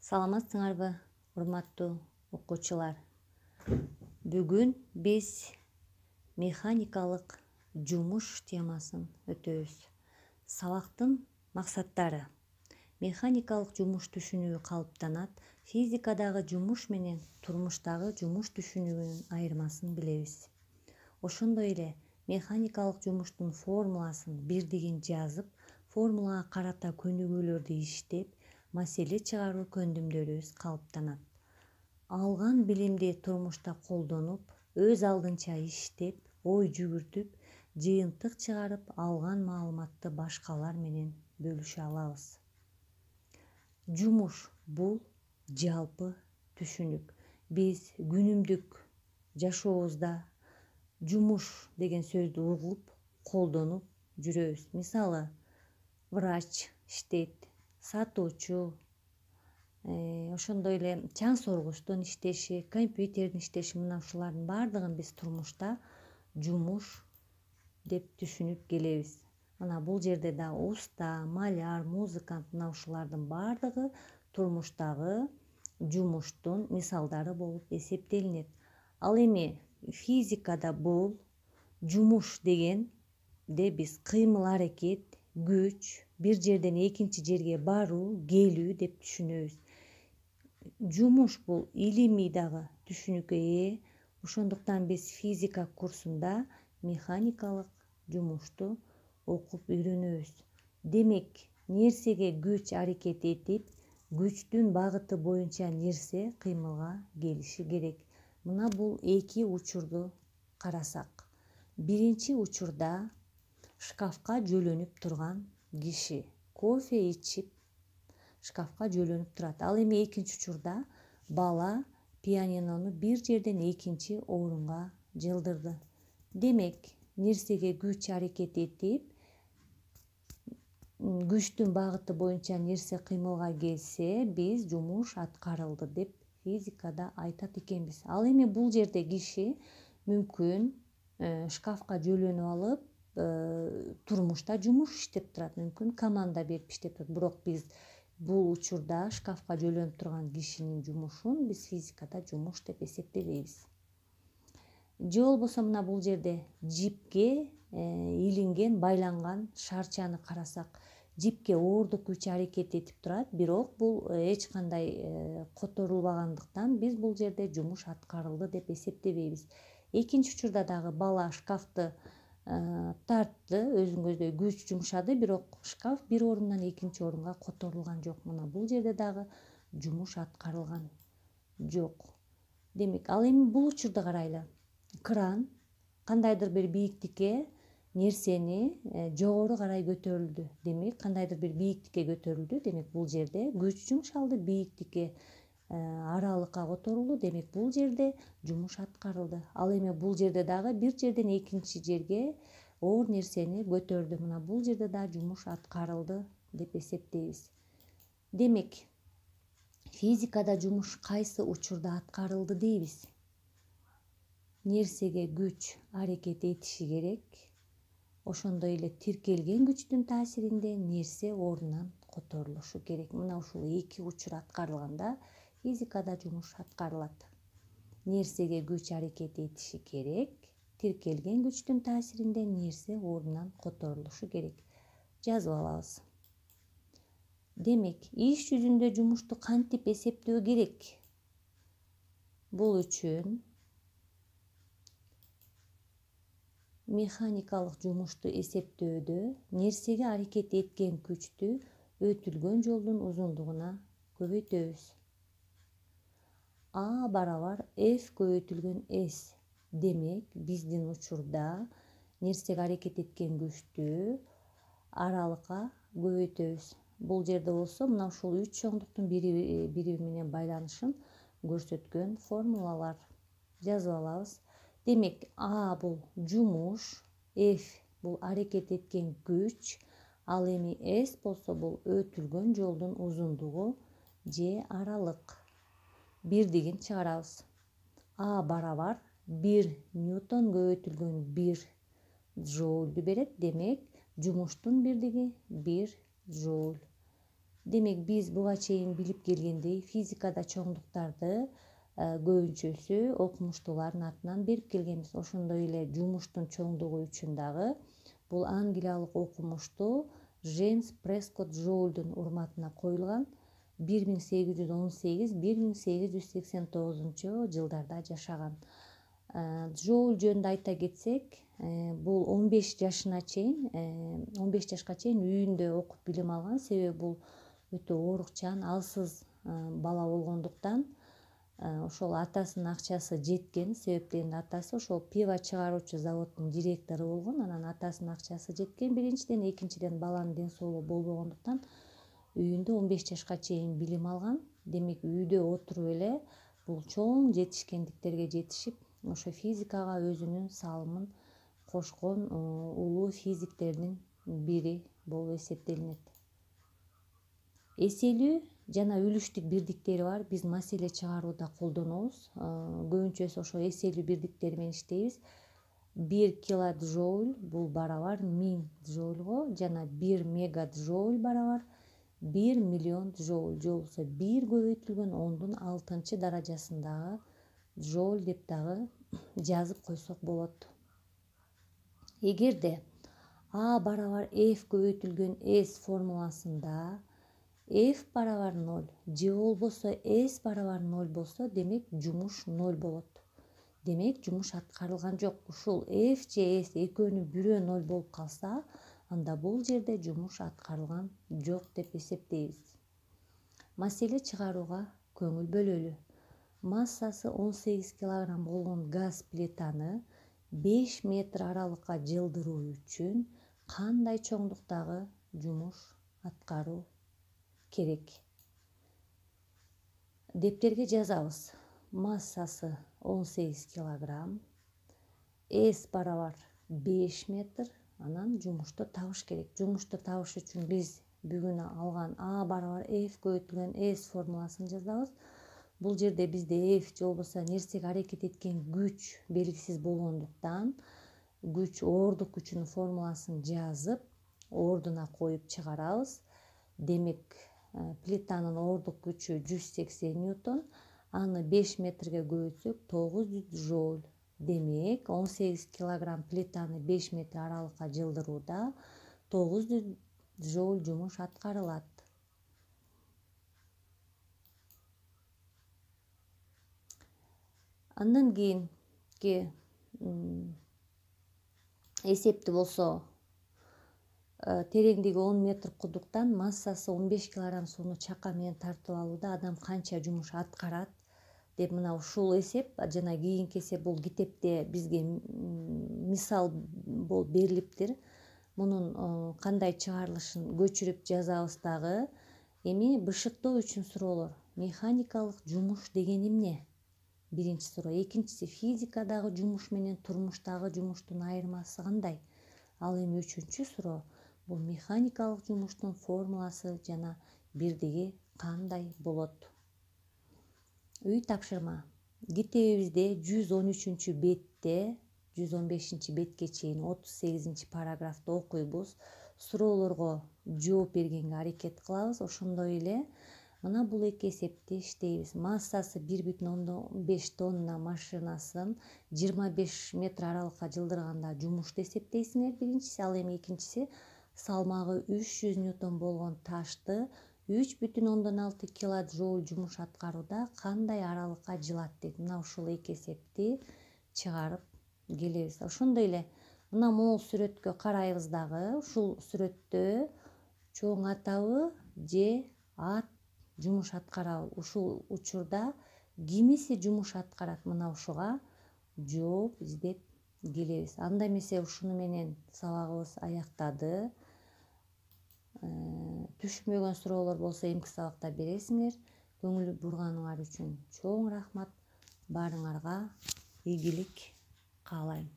Саламатсыңарбы, урматтуу окуучулар. Бүгүн биз механикалык жумуш темасын өтөбүз. Сабактын максаттары. Механикалык жумуш түшүнүгү калыптанат. Физикадагы жумуш менен турмуштагы жумуш түшүнүгүнүн айырмасын билебиз. Ошондой эле механикалык жумуштун формуласын бирдигин жазып, формулага карата көнүгүүлөрдү иштеп, маселе чыгаруу көндүмдөрүбүз калыптанат. Алган билимди турмушта колдонуп, өз алдынча иштеп, ой жүгүртүп, жыйынтык чыгарып, алган маалыматты башкалар менен бөлүшө алабыз. Жумуш бул жалпы түшүнүк. Биз күнүмдүк жашообузда жумуш деген сөздү угуп, колдонуп жүрөбүз. Мисалы, врач иштейт, сатуучу, ошондой эле чаң соргучтун иштеши, компьютердин иштеши, мына ушулардын баардыгын биз турмушта жумуш деп түшүнүп келебиз. Мына бул жерде да уста, маляр, музыкант, мына ушулардын баардыгы турмуштагы жумуштун мисалдары болуп эсептелинет. Ал эми физикада бул жумуш дегенде биз кыймыл аракет, күч, бир жерден экинчи жерге баруу, келүү деп түшүнөбүз. Жумуш бул илимий дагы түшүнүккө ээ. Ошондуктан биз физика курсунда механикалык жумушту окуп үйрөнөбүз. Демек, нерсеге күч аракет этип, күчтүн багыты боюнча нерсе кыймылга келиши керек. Мына бул эки учурду карасак. Биринчи учурда шкафка жөлөнүп турган киши кофе ичип шкафка жөлөнүп турат. Ал эми экинчи учурда бала пианинону бир жерден экинчи орунга жылдырды. Демек, нерсеге күч аракет этип, күчтүн багыты боюнча нерсе кыймылга келсе, биз жумуш аткарылды деп физикада айтат экенбиз. Ал эми бул жерде киши мүмкүн шкафка жөлөнүп алып, турмушта жумуш иштеп турат, мүмкүн команда берип иштеп турат. Бирок биз бул учурда шкафка жөлөнүп турган кишинин жумушун биз физикада жумуш деп эсептебейбиз. Же болбосо мына бул жерде жипке илинген, байланган шарчаны карасак, жипке оордук күч аракет этип турат, бирок бул эч кандай которулбагандыктан биз бул жерде жумуш аткарылды деп эсептебейбиз. Экинчи учурда дагы бала шкафты тартты, өзүңөздөй күч жумшады, бирок шкаф бир орундан экинчи орунга которулган жок. Мына бул жерде дагы жумуш аткарылган жок. Демек, ал эми бул учурду карайлы. Кран кандайдыр бир бийиктикке нерсени жогору карай көтөрүлдү. Демек, кандайдыр бир бийиктикке көтөрүлдү. Демек, бул жерде күч жумшалды, бийиктикке аралыкка которулду. Демек, бул жерде жумуш аткарылды. Ал эми бул жерде дагы бир жерден экинчи жерге оор нерсени көтөрдү. Мына бул жерде да жумуш аткарылды деп эсептейбиз. Демек, физикада жумуш кайсы учурда аткарылды дейбиз? Нерсеге күч аракет этиши керек. Ошондой эле тиркелген күчтүн таасиринде нерсе ордунан которулушу керек. Мына ушул эки учур аткарылганда физикада жумуш аткарылат. Нерсеге күч аракет этиши керек, тиркелген күчтүн таасиринде нерсе ордунан которулушу керек. Жазып алабыз. Демек, иш жүзүндө жумушту кантип эсептөө керек? Бул үчүн механикалык жумушту эсептөөдө нерсеге аракет эткен күчтү өтүлгөн жолдун узундугуна көбөйтөбүз. А барабар F көбөйтүлгөн S. Демек, биздин учурда нерсеге аракет эткен күчтү аралыкка көбөйтөбүз. Бул жерде болсо мына ушул үч чоңдуктун бири менен байланышын көрсөткөн формулалар. Жазып алабыз. Демек, А бул жумуш, F бул аракет эткен күч, ал эми S болсо бул өтүлгөн жолдун узундугу же аралык. Бирдигин чыгарабыз. А барабар 1 ньютон көбөйтүлгөн 1 джоульду берет. Демек, жумуштун бирдиги 1 джоуль. Демек биз буга чейин билип келгендей физикада чоңдуктарды көбүнчөсү окумуштуулардын атынан берип келгенбиз. Ошондой эле жумуштун чоңдугу үчүн дагы бул англиялык окумуштуу Джеймс Прескотт Жоулдун урматына коюлган. 1818-1889 жылдарда жашаган. Жоул жөнүндө айта кетсек, бул 15 жашка чейин үйүндө окуп билим алган. Себеби бул өтө оорукчан, алсыз бала болгондуктан ошол атасынын акчасы жеткен себептен атасы ошол пиво чыгаруучу заводдун директору болгон. Анан атасынын акчасы жеткен биринчиден, экинчиден баланын ден соолугу болбогондуктан үйүндө 15 жашка чейин билим алган. Демек үйдө отуруп эле бул чоң жетишкендиктерге жетишип, ошо физикага өзүнүн салымын кошкон улуу физиктердин бири болуп эсептелинет. Эселүү жана үлүштүк бирдиктери бар. Биз маселе чыгарууда колдонобуз. Көбүнчөсү ошо эселүү бирдиктери менен иштейбиз. 1 килоджоуль бул барабар 1000 джоульго, жана 1 мегаджоуль барабар 1 миллион джоуль. Же болбосо 1 көбөйтүлгөн 10^6 даражасындагы джоуль деп дагы жазып койсок болот. Эгерде А барабар F көбөйтүлгөн S формуласында F барабар 0 же болбосо S барабар 0 болсо, демек жумуш 0 болот. Демек жумуш аткарылган жок. Ушул F же S экөөнүн бирөө 0 болуп калса, анда бул жерде жумуш аткарылган жок деп эсептейбиз. Маселе чыгарууга көңүл бөлөлү. Массасы 18 килограмм болгон газ плитаны 5 метр аралыкка жылдыруу үчүн кандай чоңдуктагы жумуш аткаруу керек? Дептерге жазабыз. Массасы 18 килограмм, S барабар 5 метр, анан жумушту табыш керек. Жумушту табыш үчүн биз бүгүн алган А барабар F көбөйтүлгөн S формуласын жазабыз. Бул жерде бизде F же болбосо нерсеге аракет эткен күч белгисиз болгондуктан, күч оордук күчүнүн формуласын жазып, ордуна коюп чыгарабыз. Демек, плитанын оордук күчү 180 ньютон, аны 5 метрге көбөйтсөк 900 джоуль. Демек, 18 килограмм плитаны 5 метр аралыкка жылдырууда 900 джоуль жумуш аткарылат. Андан кийинки эсепти болсо, тереңдиги 10 метр кудуктан массасы 15 килограмм сууну чака менен тартып алууда адам канча жумуш аткарат деп, мына ушул эсеп жана кийинки эсеп бул китепте бизге мисал болуп берилиптир. Мунун кандай чыгарылышын көчүрүп жазабыз дагы. Эми бышыктоо үчүн суроолор. Механикалык жумуш деген эмне? Биринчи суроо. Экинчиси, физикадагы жумуш менен турмуштагы жумуштун айырмасы кандай? Ал эми үчүнчү суроо. Бул механикалык жумуштун формуласы жана бирдиги кандай болот? Үй тапшырма. Китебибизде 113-бетте 115-бетке чейин 38-параграфты окуйбуз. Суроолорго жооп бергенге аракет кылабыз. Ошондой эле мына бул эки эсепти иштейбиз. Массасы 1,5 тонна машинасын 25 метр аралыкка жылдырганда жумушту эсептейсиңер, биринчиси. Ал эми экинчиси, салмагы 300 ньютон болгон ташты 3,6 килоджоуль жумуш аткарууда кандай аралыкка жылат дейт. Мына ушул эки эсепти чыгарып келебиз. Ошондой эле мына могул сүрөткө карайбыз дагы. Ушул сүрөттө чоң атабы же ат жумуш аткарабы? Ушул учурда кимиси жумуш аткарат? Мына ушуга жооп издеп келебиз. Анда эмесе ушуну менен сабагыбыз аяктады. Түшүнбөгөн суроолор болсо эмки сабакта бересиңер. Көңүл бурганыңар үчүн чоң рахмат. Баарыңарга ийгилик каалайм.